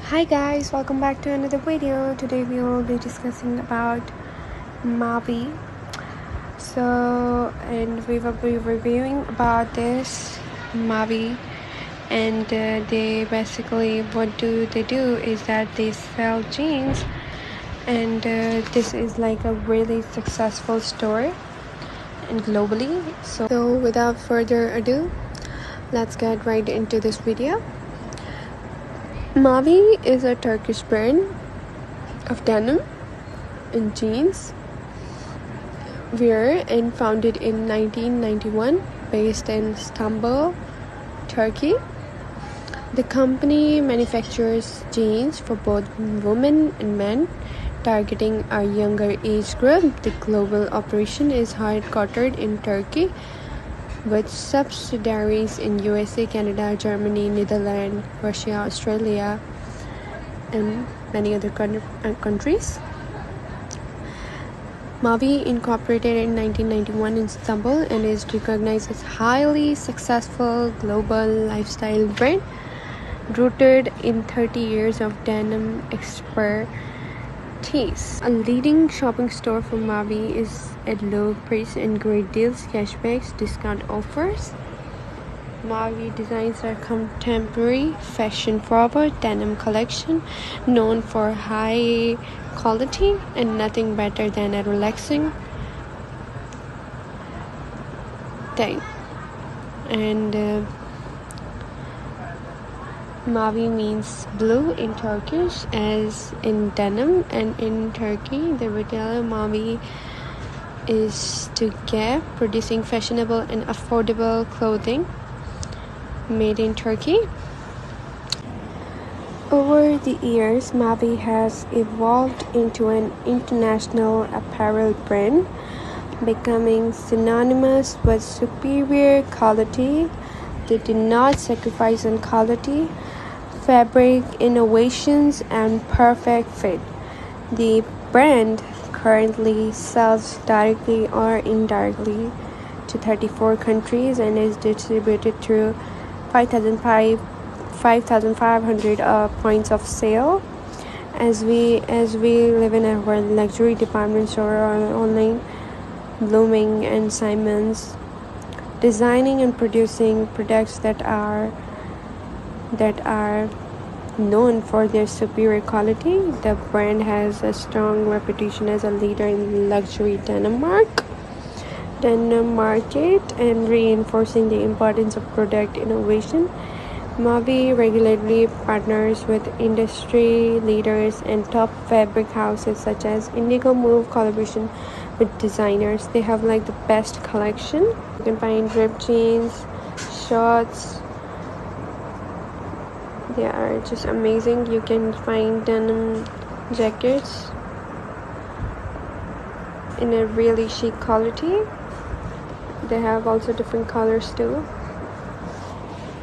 Hi guys, welcome back to another video. Today we will be discussing about Mavi. And we will be reviewing about this Mavi, and they basically, what do they do is that they sell jeans, and this is like a really successful store and globally. So without further ado, let's get right into this video. Mavi is a Turkish brand of denim and jeans wear, and founded in 1991, based in Istanbul, Turkey. The company manufactures jeans for both women and men, targeting a younger age group. The global operation is headquartered in Turkey, with subsidiaries in USA, Canada, Germany, Netherlands, Russia, Australia, and many other countries. Mavi incorporated in 1991 in Istanbul and is recognized as highly successful global lifestyle brand, rooted in 30 years of denim expertise. A leading shopping store for Mavi is at low price and great deals, cashbacks, discount offers. Mavi designs are contemporary, fashion-forward denim collection, known for high quality and nothing better than a relaxing day. And Mavi means blue in Turkish, as in denim, and in Turkey the retailer Mavi is to get producing fashionable and affordable clothing made in Turkey. Over the years, Mavi has evolved into an international apparel brand, becoming synonymous with superior quality. They do not sacrifice on quality, fabric innovations, and perfect fit. The brand currently sells directly or indirectly to 34 countries and is distributed through 5,500 points of sale. As we live in a luxury department store or online, blooming and Simons, designing and producing products that are known for their superior quality. The brand has a strong reputation as a leader in the luxury denim market, and reinforcing the importance of product innovation. Mavi regularly partners with industry leaders and top fabric houses such as Indigo Move, collaboration with designers. They have like the best collection. You can find ripped jeans, shorts. They are just amazing. You can find denim jackets in a really chic quality. They have also different colors too.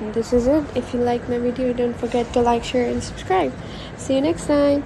And this is it. If you like my video, don't forget to like, share, and subscribe. See you next time.